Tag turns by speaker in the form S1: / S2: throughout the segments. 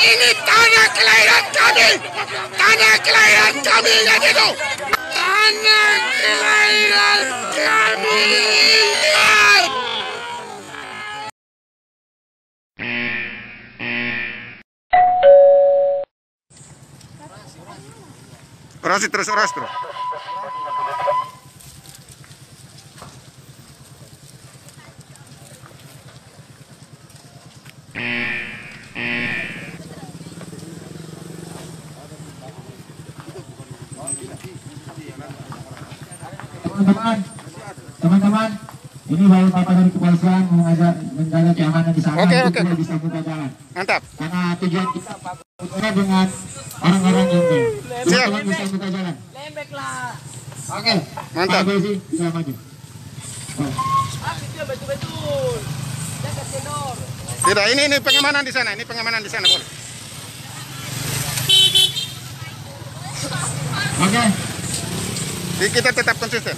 S1: Ini tanah kelahiran kami. Tanah kelahiran kami kan itu. Tanah kelahiran kami. Orasi terus, oras terus.
S2: Teman-teman, ini baru Bapak dari kepolisian mengajak menjaga keamanan di sana.
S1: Oke.
S2: Bisa buka jalan.
S1: Mantap.
S2: Karena tujuan kita dengan orang-orang yang
S1: Siap.
S2: teman-teman bisa buka jalan.
S3: Lembeklah.
S2: Oke.
S1: Mantap.
S2: Pak Besi bisa maju.
S3: Betul. Jaga tenor.
S1: Tidak, ini pengamanan di sana. Ini pengamanan di sana, boleh.
S2: Oke.
S1: Jadi kita tetap konsisten.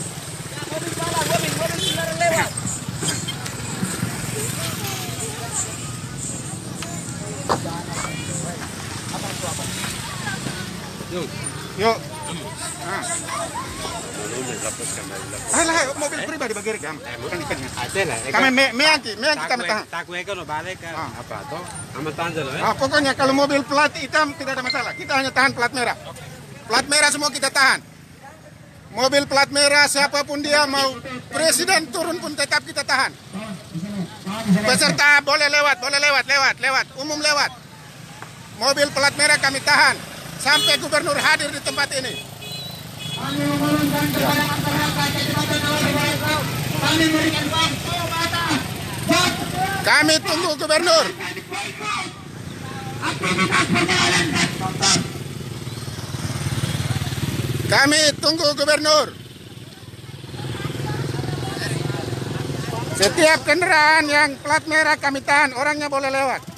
S3: Mobil salah, mobil kendaraan lewat.
S1: Yuk. Alah, mobil pribadi bagi rekam. Bukan ikannya. Kami meangki kami tahan.
S4: Takwe kan balik kan apa toh? Amat tanjel ya.
S1: Pokoknya kalau mobil plat hitam tidak ada masalah. Kita hanya tahan plat merah. Plat merah semua kita tahan. Mobil plat merah siapapun dia mau presiden turun pun tetap kita tahan. Peserta boleh lewat, umum lewat. Mobil plat merah kami tahan sampai gubernur hadir di tempat ini.
S2: Kami memohonkan kepada masyarakat kami berikan waktu batas.
S1: Kami tunggu gubernur.
S2: Aktivitas perjalanan
S1: Kami tunggu gubernur. Setiap kendaraan yang plat merah kami tahan, orangnya boleh lewat.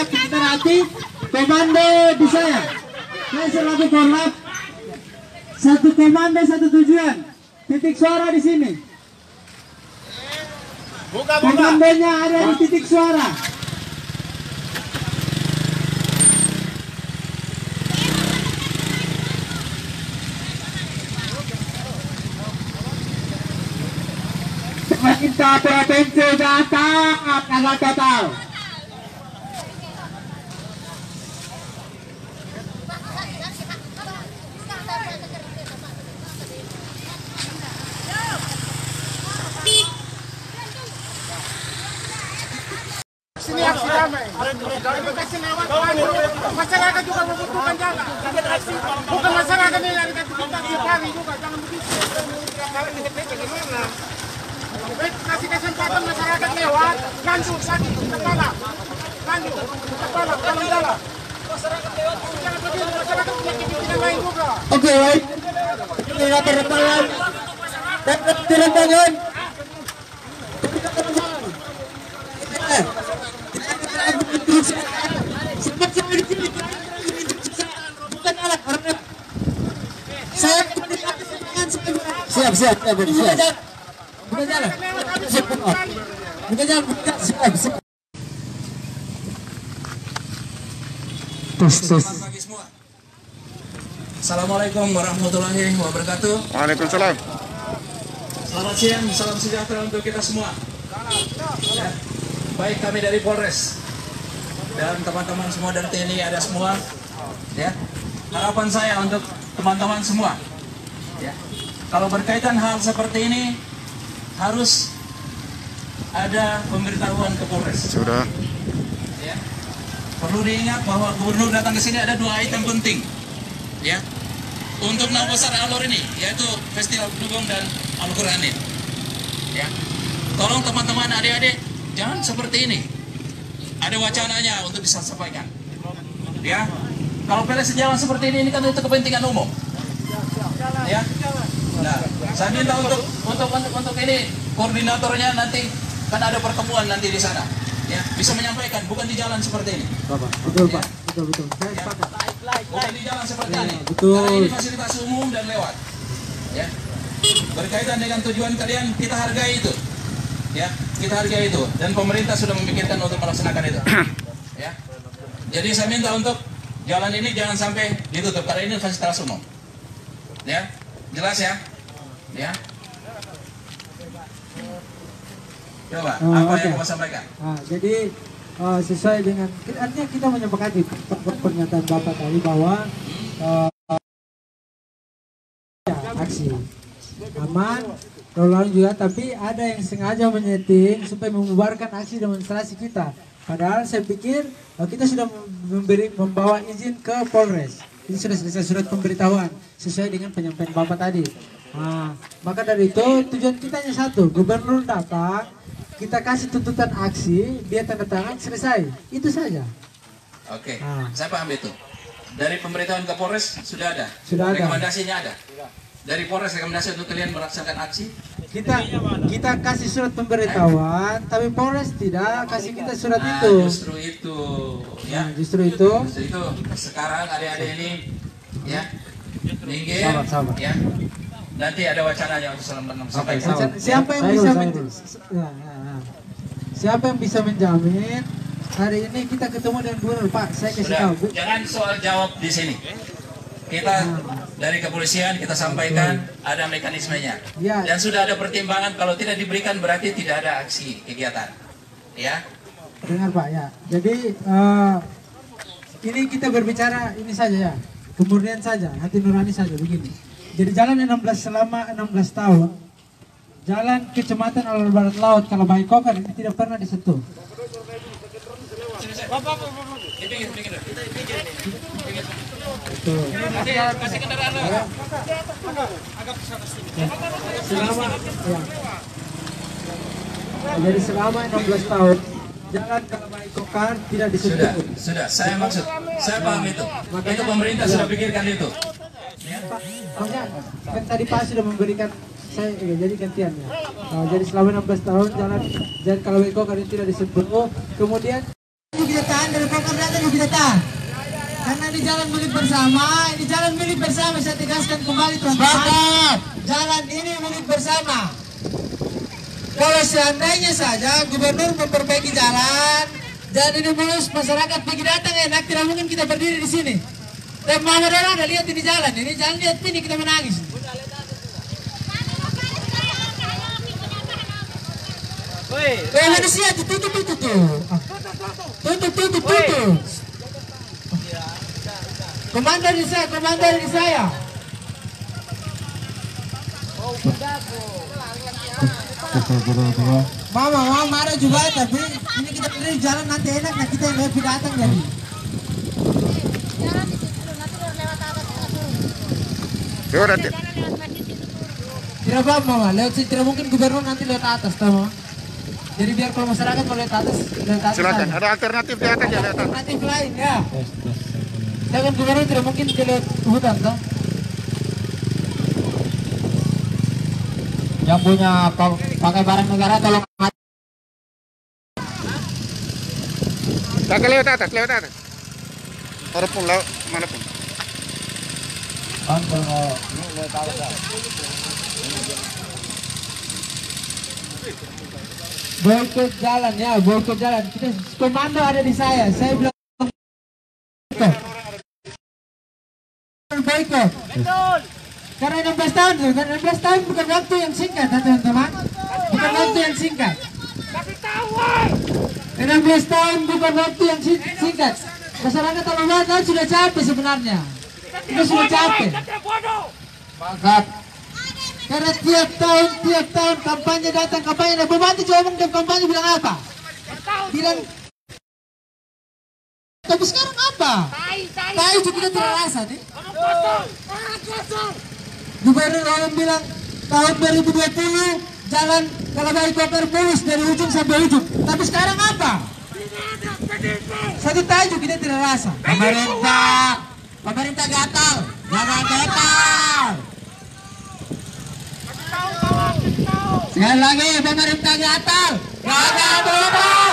S2: kita rapi, komando di saya selaku korlap, satu komando satu tujuan, titik suara di sini. Komandonya ada di titik suara. Kita provinsi datang akan total.
S1: Sini aksi damai. Kasih lewat. Masyarakat juga membutuhkan jalan. Bukan masyarakat ini yang kita cari juga. Jangan begitu. Kasih kesempatan masyarakat lewat. Lanjut lagi. Kepala. Lanjut. Kepala. Jalan. Masyarakat lewat. Jangan begitu. Masyarakat punya kepentingan lain juga.
S2: Oke, baik. Ini rekaman. Dan turun tangan. Siap. Bukan jalan. Siap. Buka jalan, buka. Siap. Tes.
S3: Selamat pagi semua. Assalamualaikum warahmatullahi wabarakatuh.
S1: Waalaikumsalam.
S3: Selamat siang, salam sejahtera untuk kita semua. Ya. Baik kami dari Polres dan teman-teman semua dari TNI ada semua. Ya. Harapan saya untuk teman-teman semua. Ya. Kalau berkaitan hal seperti ini harus ada pemberitahuan ke Polres.
S1: Sudah.
S3: Ya. Perlu diingat bahwa gubernur datang ke sini ada 2 item penting. Ya. Untuk nama besar alur ini yaitu Festival Dugong dan Al-Qur'anin. Ya. Tolong teman-teman adik-adik jangan seperti ini. Ada wacananya untuk disampaikan. Ya. Kalau PLS jalan seperti ini kan itu kepentingan umum. Ya. Nah, saya minta untuk ini koordinatornya nanti kan ada pertemuan nanti di sana. Ya, bisa menyampaikan bukan di jalan seperti ini.
S2: Bapak, betul Pak, betul. Saya sepakat.
S3: Bukan di jalan seperti ini.
S2: Betul.
S3: Karena ini fasilitas umum dan lewat. Ya. Berkaitan dengan tujuan kalian kita hargai itu. Ya, kita hargai itu dan pemerintah sudah memikirkan untuk melaksanakan itu. Ya. Jadi saya minta untuk jalan ini jangan sampai ditutup karena ini fasilitas umum. Ya. Jelas ya? Ya. Coba, apa yang mau sampaikan?
S2: Nah, jadi sesuai dengan artinya kita menyepakati pernyataan Bapak tadi bahwa aksi aman lalu juga, tapi ada yang sengaja menyeting supaya membubarkan aksi demonstrasi kita. Padahal saya pikir kita sudah membawa izin ke Polres. Ini sudah selesai surat pemberitahuan sesuai dengan penyampaian Bapak tadi. Nah, maka dari itu tujuan kita hanya satu, gubernur datang, kita kasih tuntutan aksi, dia tanda tangan, selesai. Itu saja.
S3: Oke, saya paham itu. Dari pemberitahuan ke Polres sudah ada?
S2: Sudah ada.
S3: Rekomendasinya ada? Dari Polres rekomendasi untuk kalian melaksanakan aksi?
S2: Kita kasih surat pemberitahuan, tapi Polres tidak kasih kita surat
S3: Nah,
S2: itu.
S3: justru itu. Ya.
S2: Justru itu.
S3: Sekarang adik-adik ini ya minggir,
S2: Sabar.
S3: ya. Nanti ada wacananya untuk sampaikan.
S2: Siapa yang bisa siapa yang bisa menjamin hari ini kita ketemu dengan gubernur, Pak? Saya kasih
S3: Sudah,
S2: tahu.
S3: jangan soal jawab di sini. Kita dari kepolisian kita sampaikan ada mekanismenya.
S2: Ya.
S3: Dan sudah ada pertimbangan kalau tidak diberikan berarti tidak ada aksi kegiatan. Ya.
S2: Dengar Pak ya. Jadi ini kita berbicara ini saja ya, kemurnian saja, hati nurani saja begini. Jadi jalan 16 selama 16 tahun, jalan Kecamatan Alor Barat Laut kalau Baikokar ini tidak pernah disentuh. Betul.
S3: Kasih kendaraan lo.
S2: Selama ya. Jadi selama 16 tahun jalan kalau Baikokar tidak disentuh.
S3: Sudah, saya paham itu. Itu pemerintah sudah pikirkan itu.
S2: Pak, makanya kan tadi Pak sudah memberikan saya jadi gantiannya. Jadi selama 16 tahun jalan kalau Baikokar ini tidak disentuh, kemudian kita tahan dari Baikokar datang kita tahan. Karena ini jalan milik bersama, saya tegaskan kembali teman-teman. Jalan ini milik bersama. Kalau seandainya saja gubernur memperbaiki jalan dan ini mulus, masyarakat pergi datang enak, tidak mungkin kita berdiri di sini. Dan mama orang ada lihat ini jalan lihat ini kita menangis. Manusia tutup. Tutup. Komandan di saya. Mama marah juga, tapi ini kita berdiri jalan nanti enak, nah kita yang lebih datang jadi. Tidak apa Mama, lewat sini tidak mungkin gubernur nanti lewat atas, tahu? Jadi biar kalau masyarakat mau lewat atas.
S1: Silakan, ada alternatif di atas ya, lewat atas.
S2: Alternatif lain ya. Jangan gubernur tidak mungkin ke lewat hutan, toh? Yang punya pakai barang negara tolong.
S1: Tak lewat atas. Walaupun mana pun.
S2: boykot jalan ya, boykot jalan. Kita komando ada di saya bilang boykot. Karena 16 tahun tuh, kan 16 tahun bukan waktu yang singkat teman-teman, bukan waktu yang singkat. 16 tahun bukan waktu yang singkat. Masyarakat Tabanan sudah capek sebenarnya. Kita sudah capek. Mantap. Karena tiap tahun kampanye datang, kampanye. Bupati coba ngomong kampanye bilang apa? Bilang. Tapi sekarang apa? Tai juga kita tidak rasa nih. Gubernur orang bilang tahun 2020 jalan Kalabai Koper mulus dari ujung sampai ujung. Tapi sekarang apa? Satu tajuk kita tidak rasa. Pemerintah gatal, jangan gatal. Sekali lagi pemerintah gatal, jangan gatal.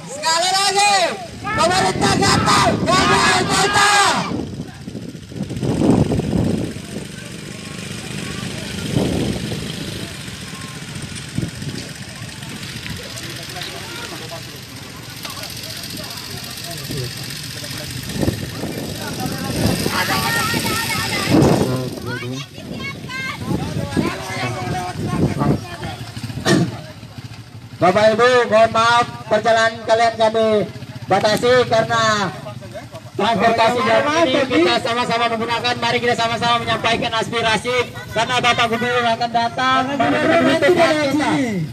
S2: Sekali lagi pemerintah gatal, jangan gatal.
S5: Bapak Ibu, mohon maaf perjalanan kalian kami batasi karena transportasi jalan ini kita sama-sama menggunakan. Mari kita sama-sama menyampaikan aspirasi karena Bapak Gubernur akan datang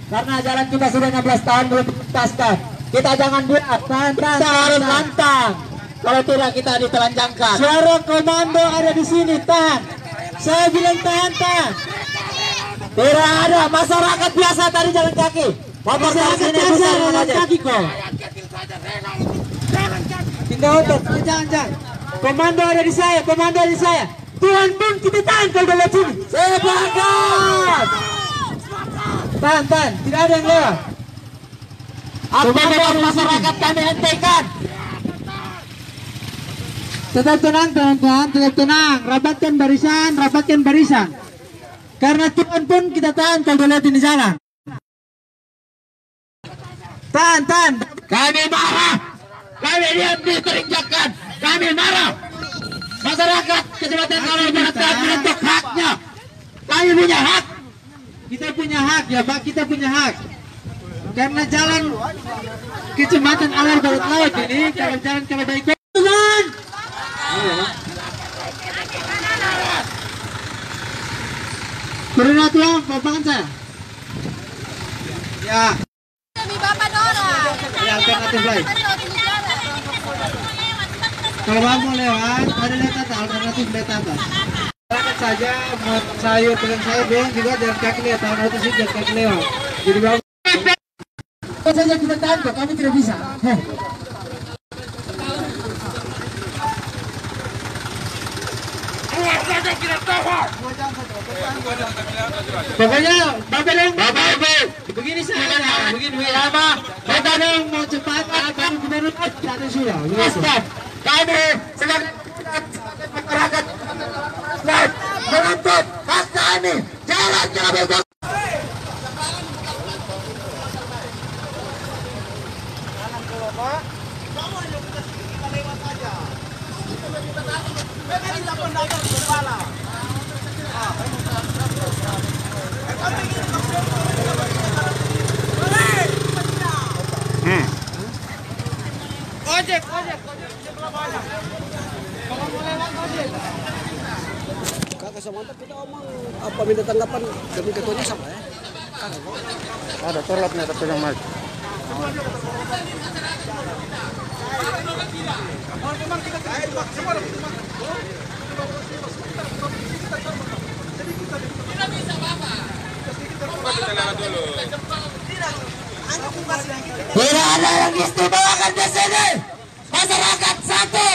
S5: karena jalan kita sudah 16 tahun belum dituntaskan. Kita jangan biar, kita harus lantang. Kalau tidak kita ditelanjangkan.
S2: Suara komando ada di sini, tahan. Saya bilang tahan.
S5: Tidak ada masyarakat biasa tadi jalan kaki. Motor taksi ini bisa jalan kaki kok.
S2: Tinggal otot, jangan. Komando ada di saya, Tuhan pun kita tahan kalau lewat sini.
S5: Sepakat.
S2: Tahan, tidak ada yang lewat.
S5: Aktivitas masyarakat kami hentikan.
S2: Tetap tenang teman-teman, tetap tenang. Rapatkan barisan. Karena Tuhan pun kita tahan kalau lewat ini jalan. Tahan.
S5: Kami marah. Kami diam diterinjakkan. Kami marah. Masyarakat Kecamatan Kalabai Barat telah menuntut haknya. Kami punya hak.
S2: Kita punya hak ya Pak, kita punya hak. Karena jalan Kecamatan Alar Barat Laut ini, kalau jalan Kalabai Koper. Turun tulang, papangan saya. Ya. Ya, alternatif lain. Kalau mau lewat, ada lewat alternatif lewat atas. Silakan saja, mau sayur dengan saya dong juga jalan kaki lewat, tahun itu sih jalan kaki lewat. Jadi bagus. Saja kita tahan kok, kami tidak bisa. Pokoknya Bapak Ibu, begini saja, begini lama. Bapak dong mau cepat, baru gubernur ada sudah.
S5: Kami sebagai masyarakat menuntut hak kami. Jalan Kalabai Koper.
S1: Ojek.
S6: Kakak Samantha kita omong apa minta tanggapan demi ketuanya sama ya?
S4: Ada terlapnya tapi yang mic.
S5: Tidak ada yang istimewakan di sini. Masyarakat satu.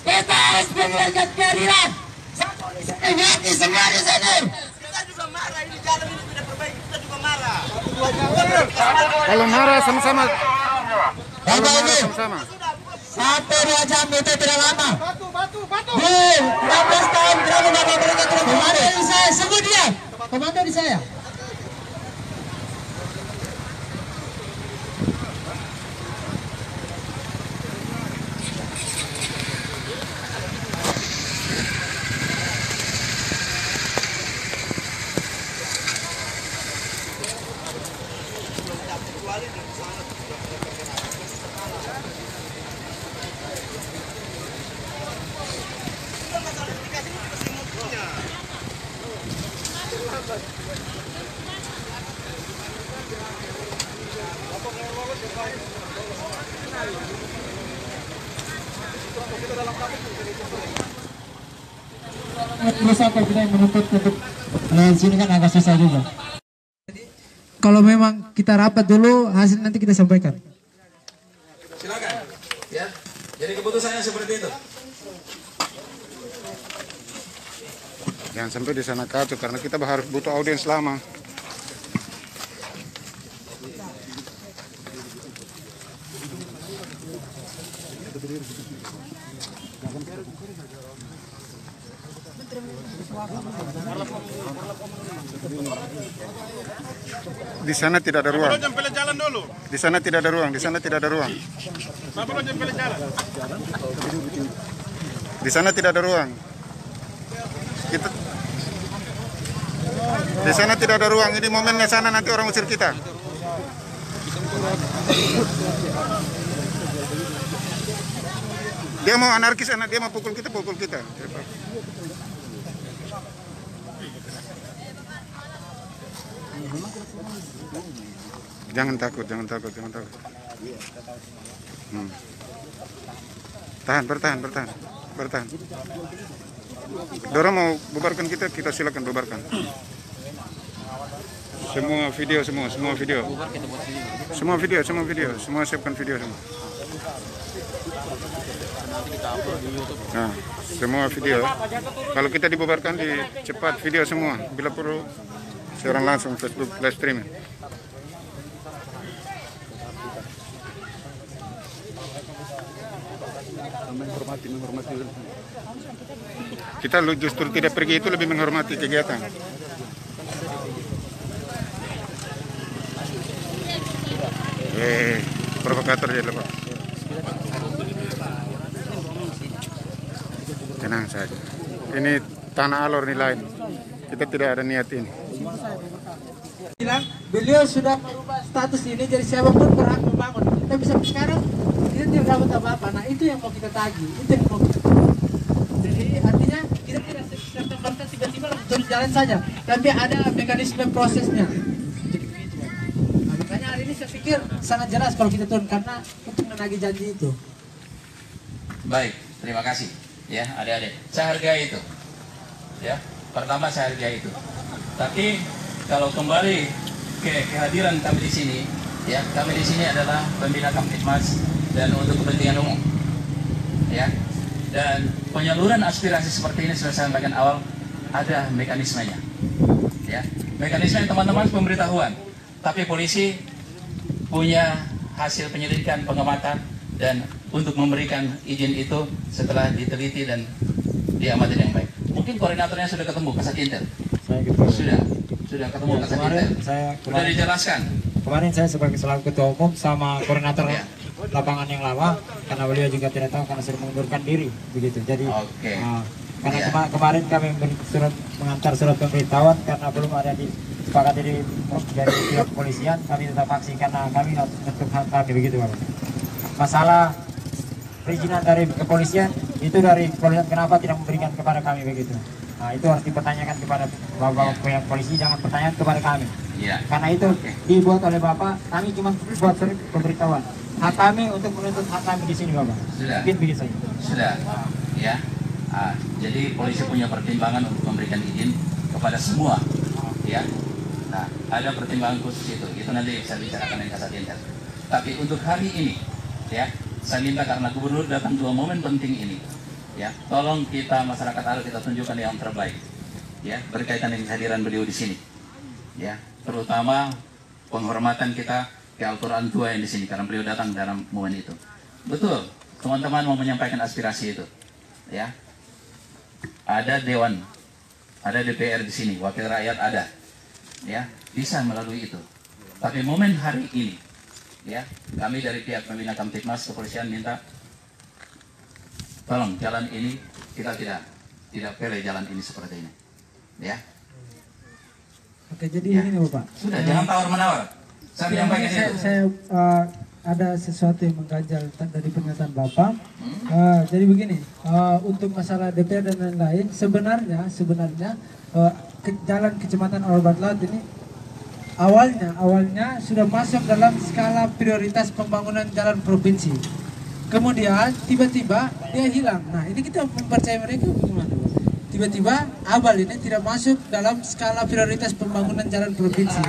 S5: Kita harus mengeluarkan kehadiran. Satu di sini, hati semua di sini.
S1: Kita juga marah, ini jalan ini tidak perbaiki, kita juga marah.
S4: Kalau marah sama-sama.
S5: Bapak Ibu,
S4: Sama-sama.
S5: 1-2 jam itu tidak lama.
S1: Batu.
S5: 16 tahun berapa Bapak mereka terus kemarin?
S2: Komando di saya, semua dia. Komando di saya.
S5: Sampai kita yang menuntut untuk sini kan agak susah juga.
S2: Kalau memang kita rapat dulu, hasil nanti kita sampaikan.
S3: Silakan. Ya. Jadi keputusannya seperti itu.
S4: Jangan sampai di sana kacau karena kita harus butuh audiens lama. Di sana tidak ada ruang. Di sana tidak ada ruang. Di sana tidak ada ruang. Di sana tidak ada ruang. Kita di sana tidak ada ruang. Ini momennya sana nanti orang usir kita. Dia mau anarkis, dia mau pukul kita, pukul kita. Jangan takut, jangan takut, jangan takut. Tahan, bertahan, bertahan, bertahan. Dorang mau bubarkan kita, kita silakan bubarkan. Semua video, semua video. Semua video, semua siapkan video semua. Nah, semua video. Kalau kita dibubarkan, cepat video semua. Bila perlu, seorang langsung Facebook live streaming. Menghormati. Kita justru tidak pergi itu lebih menghormati kegiatan. Provokator dia lepas. Tenang saja. Ini tanah Alor nih lain. Kita tidak ada niat ini.
S2: Bilang beliau sudah merubah status ini jadi siapapun berhak membangun. Tapi sampai sekarang kita tidak dapat apa-apa. Nah itu yang mau kita tagih, itu yang mau kita. Jadi artinya kita tidak serta-merta tiba-tiba langsung jalan saja, tapi ada mekanisme prosesnya. Jadi begitu. Nah, makanya hari ini saya pikir sangat jelas kalau kita turun karena untuk menagih janji itu.
S3: Baik, terima kasih. Ya, adik-adik. Saya hargai itu. Ya, pertama saya hargai itu. Tapi kalau kembali ke kehadiran kami di sini, ya, kami di sini adalah pembina Kamtibmas dan untuk kepentingan umum. Ya. Dan penyaluran aspirasi seperti ini sudah saya sampaikan awal ada mekanismenya. Ya. Mekanisme teman-teman pemberitahuan. Tapi polisi punya hasil penyelidikan, pengamatan dan untuk memberikan izin itu setelah diteliti dan diamati dengan baik. Mungkin koordinatornya sudah ketemu Kasat Intel.
S5: Saya ketemu.
S3: Sudah ketemu
S5: Ya,
S3: Kasat Intel. Sudah dijelaskan.
S5: Kemarin saya sebagai selaku ketua umum sama koordinator lapangan yang lama karena beliau juga tidak tahu karena sudah mengundurkan diri begitu. Jadi karena kemarin kami mengantar surat pemberitahuan karena belum ada disepakati dari pihak kepolisian, kami tetap aksi karena kami untuk hak kami begitu Bapak. Masalah perizinan dari kepolisian itu dari kepolisian kenapa tidak memberikan kepada kami begitu. Nah itu harus dipertanyakan kepada bapak pihak polisi, jangan pertanyaan kepada kami. Karena itu dibuat oleh Bapak, kami cuma buat surat pemberitahuan. Hak kami untuk menuntut hak kami di sini Bapak.
S3: Sudah.
S5: Mungkin begitu saja.
S3: Sudah. Ya. Jadi polisi punya pertimbangan untuk memberikan izin kepada semua. Ya. Nah, ada pertimbangan khusus itu. Itu nanti saya bicarakan dengan Kasat Intel. Tapi untuk hari ini, ya, saya minta karena gubernur datang 2 momen penting ini. Ya, tolong kita masyarakat Alor kita tunjukkan yang terbaik. Ya, berkaitan dengan kehadiran beliau di sini. Ya, terutama penghormatan kita ke Al-Quran tua yang di sini karena beliau datang dalam momen itu. Betul, teman-teman mau menyampaikan aspirasi itu. Ya, ada dewan, ada DPR di sini, wakil rakyat ada. Ya, bisa melalui itu. Tapi momen hari ini, ya, kami dari pihak pembina Kamtibmas kepolisian minta tolong jalan ini kita tidak pilih jalan ini seperti ini, ya.
S2: Oke, jadi ini Bapak.
S3: Sudah, jangan tawar-menawar. Saya menyampaikan itu.
S2: Saya ada sesuatu yang mengganjal dari pernyataan Bapak. Jadi begini, untuk masalah DPR dan lain-lain, sebenarnya jalan Kecamatan Alor Batlaut ini awalnya sudah masuk dalam skala prioritas pembangunan jalan provinsi. Kemudian tiba-tiba dia hilang. Nah, ini kita mempercayai mereka bagaimana? Tiba-tiba Abal ini tidak masuk dalam skala prioritas pembangunan jalan provinsi.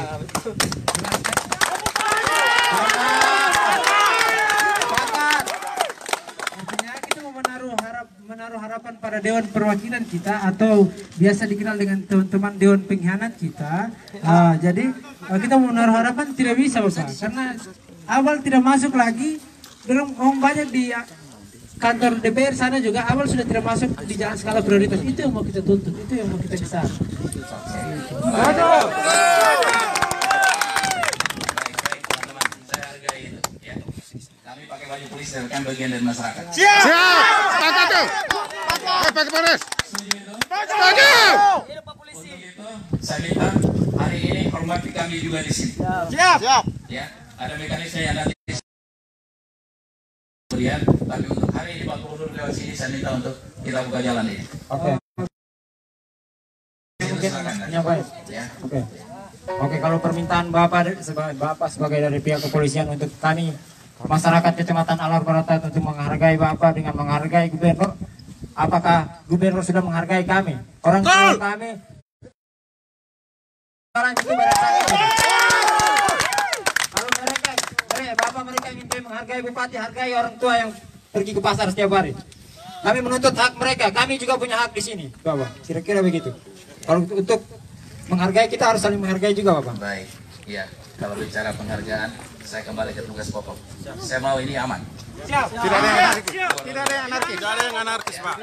S2: Artinya kita mau menaruh harapan pada Dewan Perwakilan kita, atau biasa dikenal dengan teman-teman Dewan Pengkhianat kita. Jadi kita mau menaruh harapan tidak bisa, Bapak, karena Abal tidak masuk lagi. Orang banyak di kantor DPR sana juga Abal sudah tidak masuk di jalan skala prioritas. Itu yang mau kita tuntut, itu yang mau kita kesan.
S3: Kami pakai baju polisi dan kan bagian dari masyarakat.
S4: Siap. Sepakat tuh. Pak Kapolres. Setuju.
S3: Untuk itu saya minta hari ini hormati kami juga di sini.
S1: Siap.
S3: Ya, ada mekanisme yang nanti kemudian, tapi untuk hari ini Pak Gubernur lewat sini saya minta untuk kita buka jalan ini.
S5: Oke. Mungkin menyampaikan.
S3: Ya.
S5: Oke, kalau permintaan Bapak sebagai dari pihak kepolisian untuk kami masyarakat Kecamatan Alor Korotan untuk menghargai Bapak dengan menghargai Gubernur, apakah Gubernur sudah menghargai kami? Orang tua kami orang itu kalau mereka minta menghargai Bupati, hargai orang tua yang pergi ke pasar setiap hari. Kami menuntut hak mereka, kami juga punya hak di sini, Bapak. Kira-kira begitu. Kalau untuk menghargai, kita harus saling menghargai juga, Bapak.
S3: Baik, ya. Kalau bicara penghargaan, saya kembali ke tugas pokok. Saya mau ini aman.
S4: Tidak ada yang anarkis. Tidak ada yang anarkis. Tidak ada yang anarkis, Pak.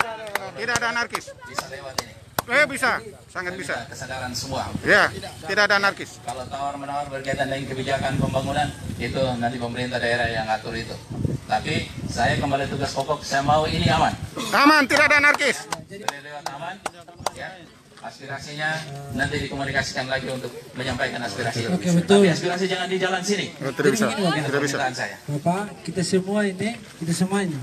S4: Tidak ada anarkis.
S3: Bisa lewat ini.
S4: Bisa, sangat bisa.
S3: Kesadaran semua.
S4: Ya, tidak ada anarkis.
S3: Kalau tawar-menawar berkaitan dengan kebijakan pembangunan, itu nanti pemerintah daerah yang ngatur itu. Tapi saya kembali tugas pokok, saya mau ini aman.
S4: Aman, tidak ada anarkis.
S3: Jadi lewat aman, ya. Aspirasinya nanti dikomunikasikan lagi untuk menyampaikan aspirasi.
S2: Oke, betul.
S3: Tapi aspirasi jangan di jalan sini.
S4: Tidak bisa. Tidak bisa.
S3: Permintaan saya.
S2: Bapak, kita semuanya,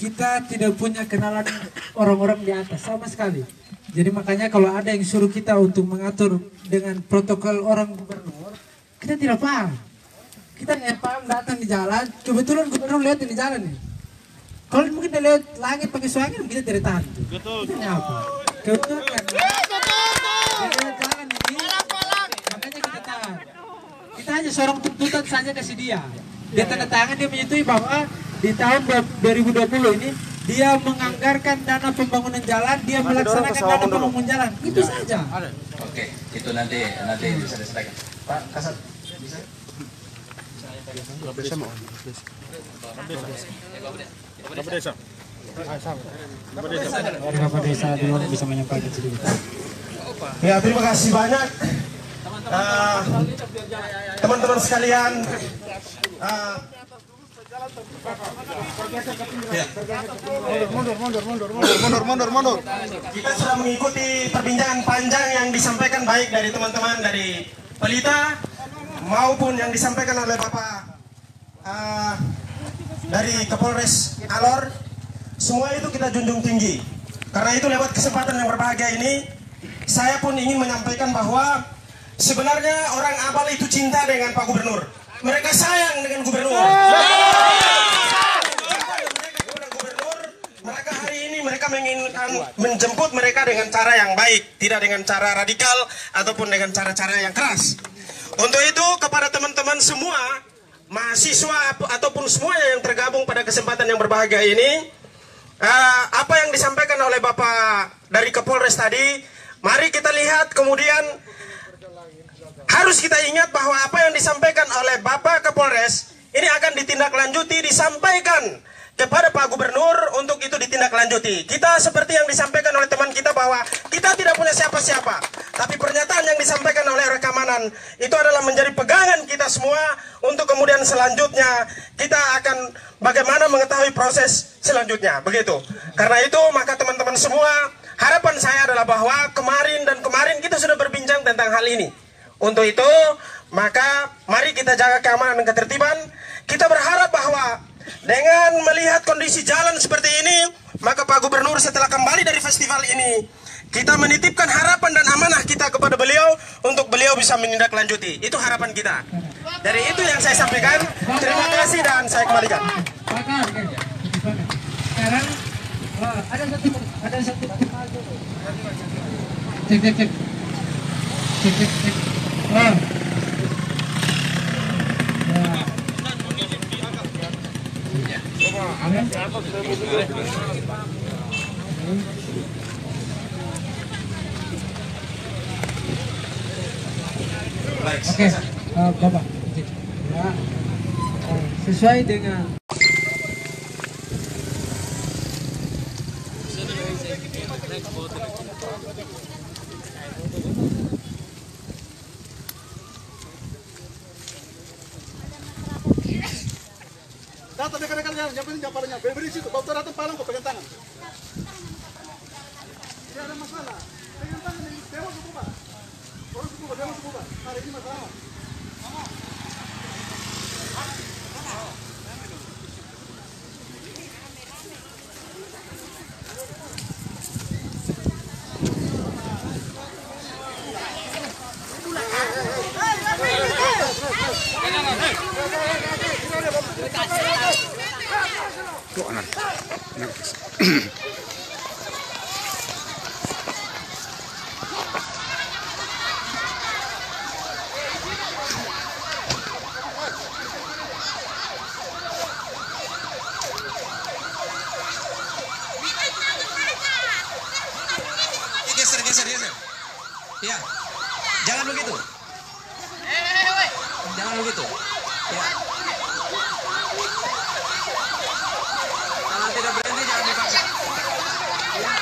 S2: kita tidak punya kenalan orang-orang di atas sama sekali. Jadi makanya kalau ada yang suruh kita untuk mengatur dengan protokol orang gubernur, kita tidak paham. Kita tidak paham, datang di jalan, kebetulan gubernur lihat di jalan nih. Kalau mungkin dia lihat langit pakai suangin, kita tidak tahan. Betul. Itu apa? Kebetulan kan? Dia lihat jalan ini, makanya kita tahan. Kita hanya seorang tuntutan saja kasih dia. Dia tanda tangan, dia menyetujui bahwa di tahun 2020 ini dia menganggarkan dana pembangunan jalan, dia melaksanakan dana pembangunan jalan. Itu saja.
S3: Oke, itu nanti bisa disampaikan. Pak Kasat, bisa?
S5: Bapak Desa dulu bisa menyampaikan sedikit.
S7: Ya, terima kasih banyak teman-teman sekalian. Mundur. Kita sudah mengikuti perbincangan panjang yang disampaikan baik dari teman-teman dari Pelita maupun yang disampaikan oleh Bapak dari Kapolres Alor. Semua itu kita junjung tinggi. Karena itu lewat kesempatan yang berbahagia ini, saya pun ingin menyampaikan bahwa sebenarnya orang Abal itu cinta dengan Pak Gubernur. Mereka sayang dengan Gubernur. Mereka hari ini menginginkan menjemput mereka dengan cara yang baik, tidak dengan cara radikal ataupun dengan cara-cara yang keras. Untuk itu kepada teman-teman semua, mahasiswa ataupun semuanya yang tergabung pada kesempatan yang berbahagia ini, apa yang disampaikan oleh Bapak dari Kapolres tadi, mari kita lihat kemudian harus kita ingat bahwa apa yang disampaikan oleh Bapak Kapolres ini akan ditindaklanjuti, disampaikan kepada Pak Gubernur untuk itu ditindaklanjuti. Kita seperti yang disampaikan oleh teman kita bahwa kita tidak punya siapa-siapa, tapi pernyataan yang disampaikan oleh Rekamanan itu adalah menjadi pegangan kita semua untuk kemudian selanjutnya kita akan bagaimana mengetahui proses selanjutnya, begitu. Karena itu maka teman-teman semua, harapan saya adalah bahwa kemarin kita sudah berbincang tentang hal ini. Untuk itu maka mari kita jaga keamanan dan ketertiban. Kita berharap bahwa dengan melihat kondisi jalan seperti ini, maka Pak Gubernur setelah kembali dari festival ini, Kita menitipkan harapan dan amanah kita kepada beliau untuk beliau bisa menindaklanjuti. Itu harapan kita. Dari itu yang saya sampaikan. Terima kasih dan saya kembalikan.
S2: Sekarang ada satu cek. Oke, Bapak. Ya, sesuai dengan
S1: Datang dekat-dekat jangan palanya. Beri situ, bawa datang palang kok pegang tangan. Tidak ada masalah. Pegang tangan ini dewa suku Pak. Orang suku Pak, dewa suku Pak. Hari ini masalah.
S3: Geser. Ya. Jangan begitu. Jangan begitu. Ya. Kalau tidak berhenti jangan dipaksa. Ya.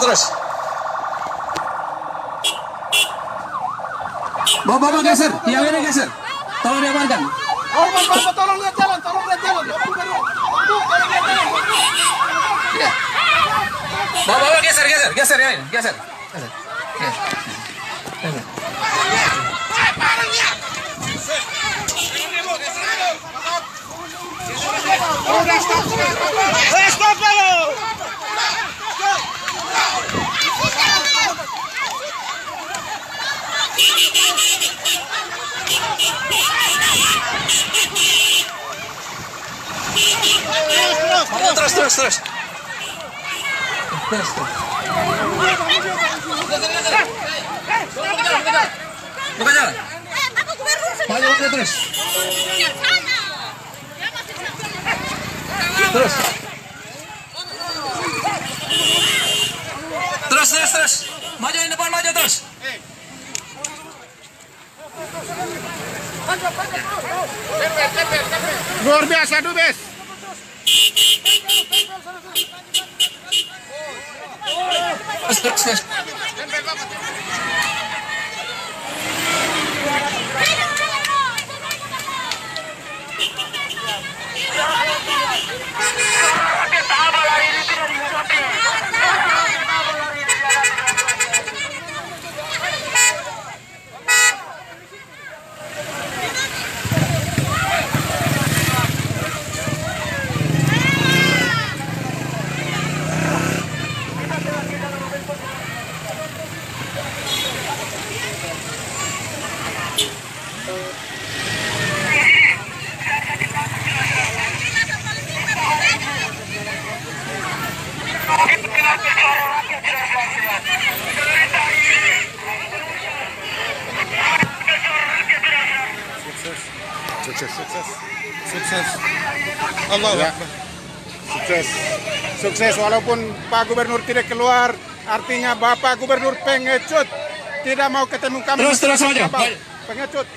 S3: Terus. Bapak geser, yang ini geser. Tolong diamankan.
S1: Tolong lihat jalan.
S3: Ya. Bapak geser ya, geser.
S1: Stop dulu.
S3: Terus. Buka jalan. Maju terus. Terus. Maju di depan, maju terus.
S1: Luar biasa Dubes.
S3: Terus.
S4: Sukses. Allah ya. Sukses walaupun Pak Gubernur tidak keluar, artinya Bapak Gubernur pengecut, tidak mau ketemu kami.
S3: Terus aja.
S4: Pengecut.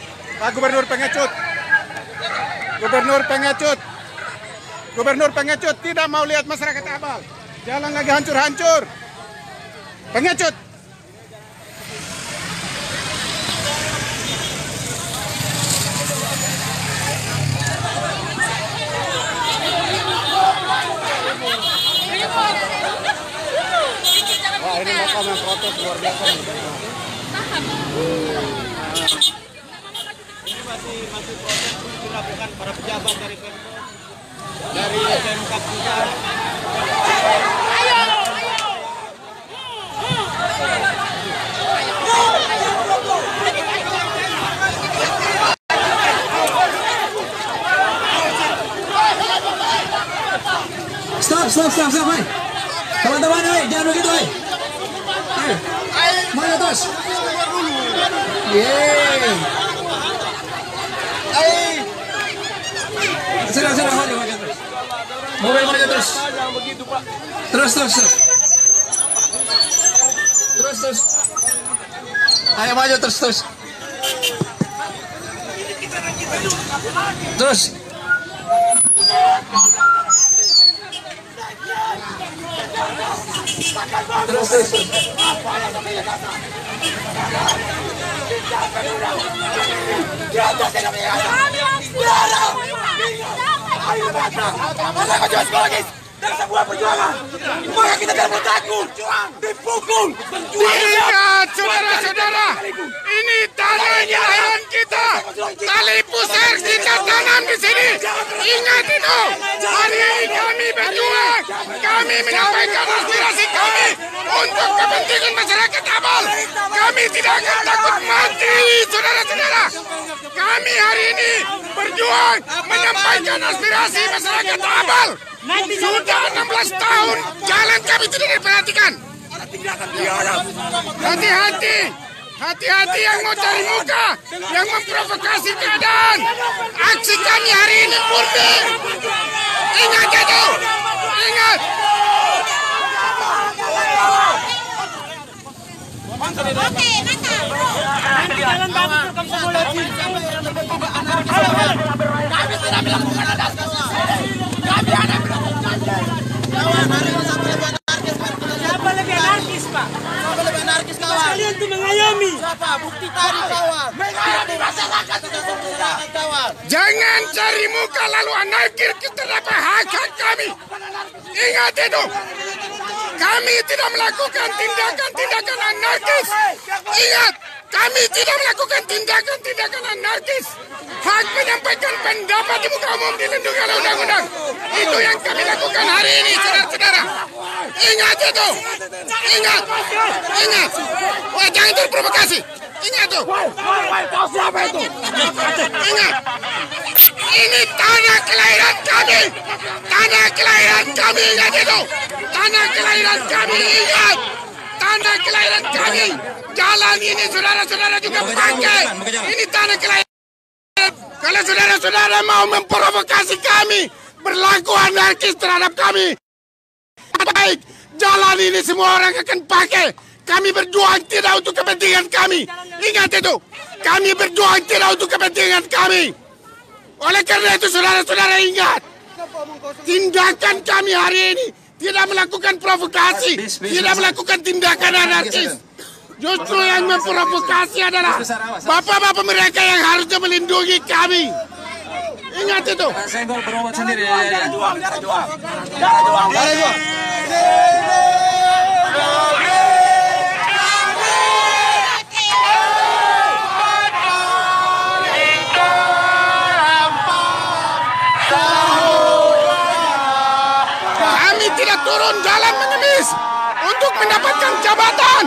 S4: Pak Gubernur pengecut. Gubernur pengecut. Gubernur pengecut tidak mau lihat masyarakat Abal. Jalan lagi hancur-hancur. Pengecut.
S6: Wah, ini mereka yang protes luar biasa. Ini masih proses dilakukan para pejabat dari Pemkot, dari Pemkab juga.
S2: Stop, hai. Teman-teman, jangan begitu, hai. Maju terus. Yeay. Sudah, maju terus. Mobil maju terus. Terus. Ayo maju terus. Terus.
S1: Sebuah perjuangan, maka kita tidak takut dipukul.
S4: Ingat saudara-saudara, ini tanah kelahiran kita. Tali pusar kita tanam di sini. Ingat itu. Hari ini kami berjuang. Kami menyampaikan aspirasi kami untuk kepentingan masyarakat Abal. Kami tidak akan takut mati, saudara-saudara. Kami hari ini berjuang menyampaikan aspirasi masyarakat Abal. Sudah 16 tahun jalan kami tidak diperhatikan. Hati-hati yang mau cari muka, yang memprovokasi keadaan. Aksi kami hari ini murni. Ingat itu, ingat.
S1: Kami tidak melakukan Siapa lebih anarkis, Pak? Siapa lebih anarkis, kawan? Kalian tuh mengayomi. Siapa? Bukti tadi, kawan. Mengayomi masyarakat, kawan.
S4: Jangan cari muka lalu anarkis terhadap hak kami. Ingat itu. Kami tidak melakukan tindakan anarkis. Ingat, kami tidak melakukan tindakan anarkis. Hak menyampaikan pendapat di muka umum dilindungi oleh undang-undang. Itu yang kami lakukan hari ini, saudara-saudara. Ingat itu. Ingat. Wah, jangan terprovokasi. Ingat itu. Ingat. Ini tanah kelahiran kami. Tanah kelahiran kami, ingat itu. Tanah kelahiran kami, ingat. Tanah kelahiran kami. Jalan ini saudara-saudara juga pakai. Ini tanah kelahiran. Kalau saudara-saudara mau memprovokasi kami, berlaku anarkis terhadap kami, baik, jalan ini semua orang akan pakai. Kami berjuang tidak untuk kepentingan kami. Ingat itu. Kami berjuang tidak untuk kepentingan kami. Oleh karena itu saudara-saudara ingat, tindakan kami hari ini tidak melakukan provokasi, tidak melakukan tindakan anarkis. Justru yang memprovokasi adalah bapak-bapak mereka yang harusnya melindungi kami. Ingat itu.
S3: Senggol berobat sendiri ya.
S4: Kami tidak turun jalan mengemis untuk mendapatkan jabatan.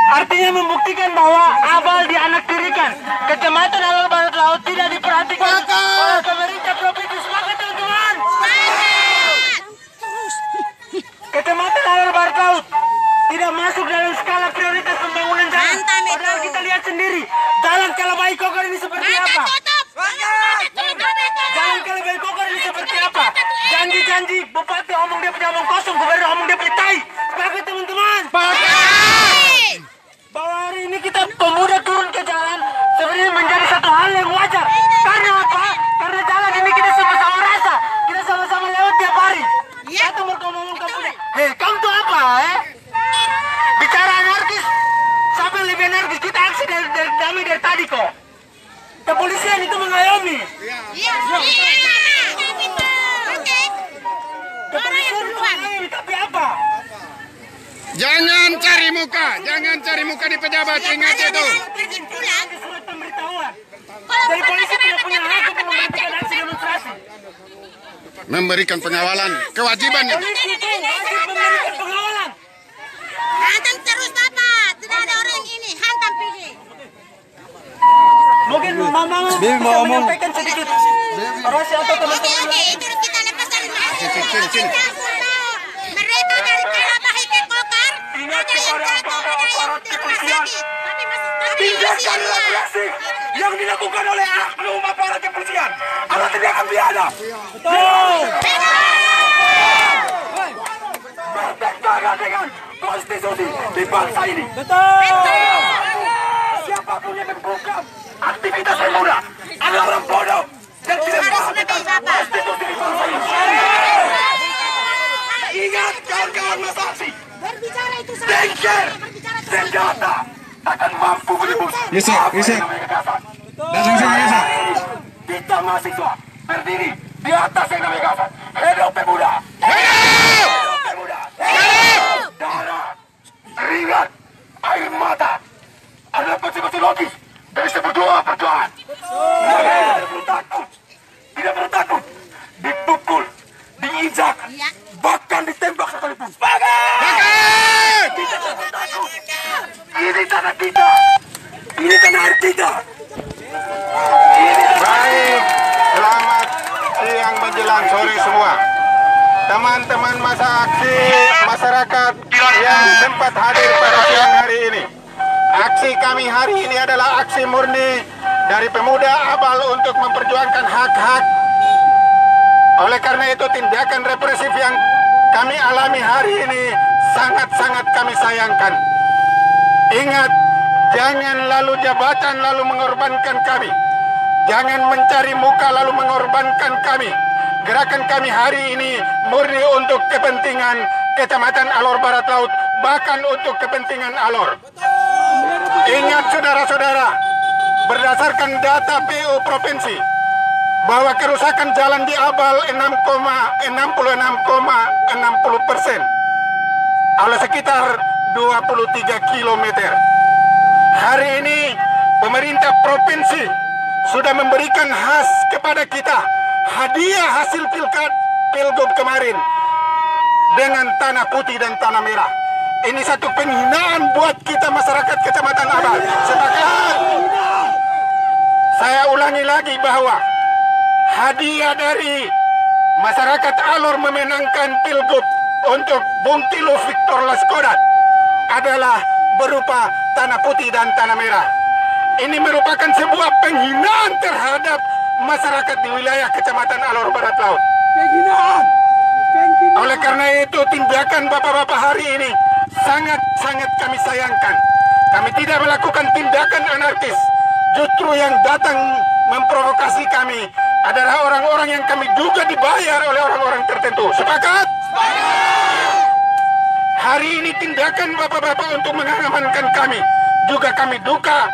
S1: Artinya membuktikan bahwa Abal dianaktirikan. Kecamatan Alor Barat Laut tidak diperhatikan oleh pemerintah provinsi. Sepakat teman-teman? Kecamatan Alor Barat Laut tidak masuk dalam skala prioritas pembangunan jalan. Padahal kita lihat sendiri jalan Kalabai Kokor ini seperti apa. Jalan Kalabai Kokor ini seperti apa. Janji-janji bupati omong dia punya omong kosong, gubernur omong dia punya tai. Sepakat teman-teman? Bahwa hari ini kita pemuda turun ke jalan sebenarnya menjadi satu hal yang wajar. Karena apa? Karena jalan ini kita sama-sama rasa, kita sama-sama lewat tiap hari. Satu ngomong pemuda. Hei, kamu tuh apa? Bicara anarkis, sampai lebih anarkis. Kita aksi dari damai dari tadi kok. Kepolisian itu mengayomi. Kepolisian itu mengayomi, tapi apa?
S4: Jangan cari muka di pejabat, ingat itu.
S1: Surat pemberitahuan. Dari polisi tidak punya hak untuk memberhentikan aksi demonstrasi.
S4: Memberikan pengawalan, kewajibannya.
S1: Polisi itu wajib memberikan pengawalan.
S8: Hantam terus Bapak, tidak ada orang ini, hantam pilih.
S1: Mungkin Mama bisa menyampaikan sedikit orasi atau teman-teman.
S8: Oke, itu kita lepas dari mereka dari Kalabahi ke Kokar, ada yang jatuh, ada yang terkena sakit.
S1: Tinggalkan represi yang dilakukan oleh oknum aparat kepolisian. Allah tidak akan biadab. Betul. Bertentangan dengan konstitusi di bangsa ini. Betul. Siapapun yang membungkam aktivitas pemuda adalah orang bodoh dan tidak paham tentang konstitusi di bangsa ini. Ingat kawan-kawan Mas Aksi,
S8: Berbicara itu
S1: Dengker, senjata takkan mampu menembus.
S4: Datang sini,
S1: Kita mahasiswa berdiri di atas yang namanya gagasan. Hidup pemuda! Hidup pemuda! Darah, keringat, air mata adalah konsekuensi logis dari sebuah perjuangan. Tidak perlu takut, tidak perlu takut, dipukul, diinjak, bahkan ditembak sekalipun. Sepakat! Kita tidak perlu takut. Ini tanah kita, ini tanah air kita.
S9: Baik, selamat siang menjelang sore semua. Teman-teman masa aksi masyarakat yang sempat hadir pada siang hari ini. Aksi kami hari ini adalah aksi murni dari pemuda Abal untuk memperjuangkan hak-hak. Oleh karena itu tindakan represif yang kami alami hari ini sangat-sangat kami sayangkan. Ingat, jangan lalu jabatan lalu mengorbankan kami. Jangan mencari muka lalu mengorbankan kami. Gerakan kami hari ini murni untuk kepentingan Kecamatan Alor Barat Laut, bahkan untuk kepentingan Alor. Ingat saudara-saudara, berdasarkan data PU Provinsi, bahwa kerusakan jalan di Abal 66,60% oleh sekitar 23 km. Hari ini pemerintah provinsi sudah memberikan khas kepada kita hadiah hasil pilgub kemarin dengan tanah putih dan tanah merah. Ini satu penghinaan buat kita masyarakat Kecamatan Abal. Sepakat. Saya ulangi lagi bahwa hadiah dari masyarakat Alor memenangkan pilgub untuk Bung Tilu Victor Laskodat adalah berupa tanah putih dan tanah merah. Ini merupakan sebuah penghinaan terhadap masyarakat di wilayah Kecamatan Alor Barat Laut. Penghinaan. Oleh karena itu tindakan bapak-bapak hari ini sangat-sangat kami sayangkan. Kami tidak melakukan tindakan anarkis. Justru yang datang memprovokasi kami adalah orang-orang yang kami duga dibayar oleh orang-orang tertentu. Sepakat? Hari ini tindakan bapak-bapak untuk mengamankan kami. Juga kami duga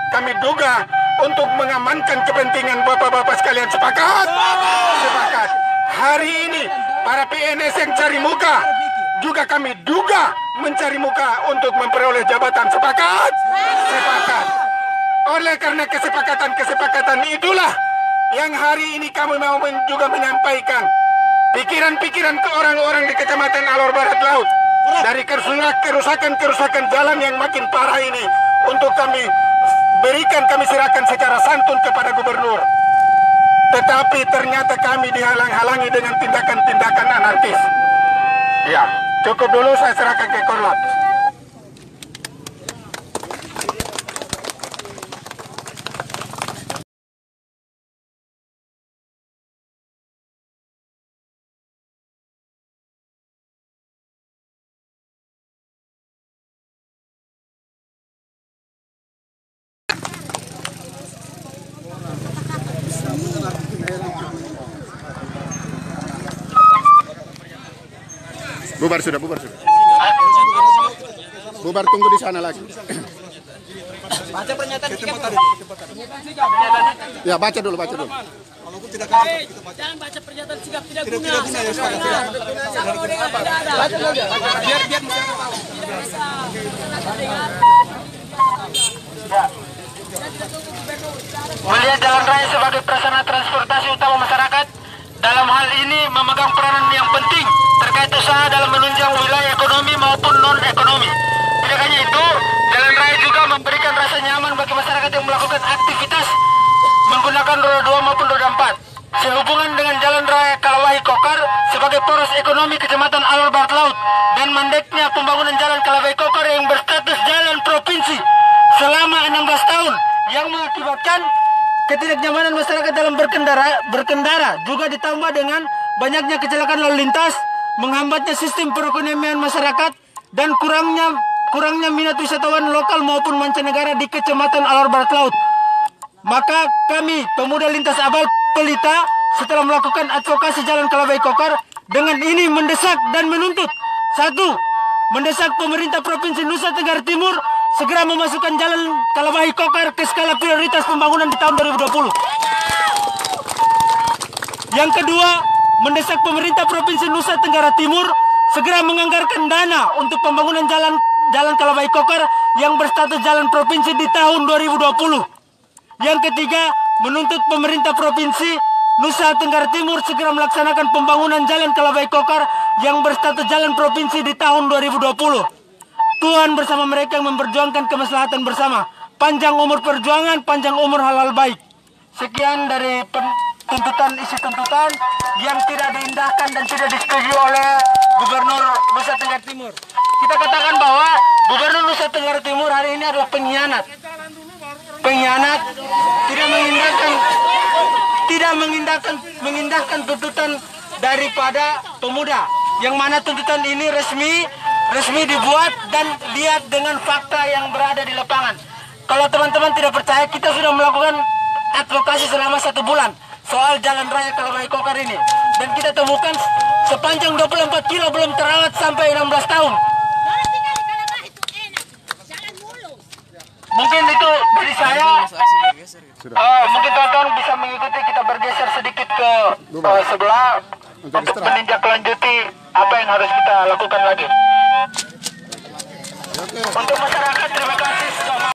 S9: untuk mengamankan kepentingan bapak-bapak sekalian. Sepakat? Sepakat. Hari ini para PNS yang cari muka juga kami duga mencari muka untuk memperoleh jabatan. Sepakat? Sepakat. Oleh karena kesepakatan itulah yang hari ini kami mau juga menyampaikan pikiran-pikiran ke orang-orang di Kecamatan Alor Barat Laut dari kerusakan jalan yang makin parah ini untuk kami serahkan secara santun kepada gubernur. Tetapi ternyata kami dihalang-halangi dengan tindakan-tindakan anarkis. Ya, cukup dulu, saya serahkan ke Korlat.
S10: Bubar sudah. Bubar, tunggu di sana lagi.
S6: Baca pernyataan sikap tadi.
S10: Ya, baca dulu.
S6: Jangan baca pernyataan sikap tidak guna. Biar masyarakat tahu.
S5: Melihat jalan raya sebagai prasarana transportasi utama masyarakat, dalam hal ini memegang peranan yang penting terkait usaha dalam menunjang wilayah ekonomi maupun non-ekonomi. Tidak hanya itu, jalan raya juga memberikan rasa nyaman bagi masyarakat yang melakukan aktivitas menggunakan roda 2 maupun roda 4. Sehubungan dengan jalan raya Kalawahi Kokar sebagai poros ekonomi Kecamatan Alor Barat Laut dan mandeknya pembangunan jalan Kalawahi Kokar yang berstatus jalan provinsi selama 16 tahun yang mengakibatkan ketidaknyamanan masyarakat dalam berkendara juga ditambah dengan banyaknya kecelakaan lalu lintas, menghambatnya sistem perekonomian masyarakat, dan kurangnya minat wisatawan lokal maupun mancanegara di Kecamatan Alor Barat Laut. Maka kami, pemuda lintas Abal Pelita, setelah melakukan advokasi jalan Kalawahi Kokar, dengan ini mendesak dan menuntut: 1. Mendesak pemerintah Provinsi Nusa Tenggara Timur segera memasukkan jalan Kalawahi Kokar ke skala prioritas pembangunan di tahun 2020. Yang kedua, mendesak pemerintah Provinsi Nusa Tenggara Timur segera menganggarkan dana untuk pembangunan jalan Kalawahi Kokar yang berstatus jalan provinsi di tahun 2020. Yang ketiga, menuntut pemerintah Provinsi Nusa Tenggara Timur segera melaksanakan pembangunan jalan Kalawahi Kokar yang berstatus jalan provinsi di tahun 2020. Tuhan bersama mereka yang memperjuangkan kemaslahatan bersama. Panjang umur perjuangan, panjang umur halal baik. Sekian dari isi tuntutan yang tidak diindahkan dan tidak disetujui oleh Gubernur Nusa Tenggara Timur. Kita katakan bahwa Gubernur Nusa Tenggara Timur hari ini adalah pengkhianat, tidak mengindahkan tuntutan daripada pemuda, yang mana tuntutan ini resmi dibuat dan lihat dengan fakta yang berada di lapangan. Kalau teman-teman tidak percaya, kita sudah melakukan advokasi selama 1 bulan soal jalan raya Kalawahi Kokar ini, dan kita temukan sepanjang 24 kilo belum terawat sampai 16 tahun. Mungkin itu dari saya. Mungkin teman-teman bisa mengikuti, kita bergeser sedikit ke sebelah untuk menindaklanjuti apa yang harus kita lakukan lagi. Untuk masyarakat, terima kasih.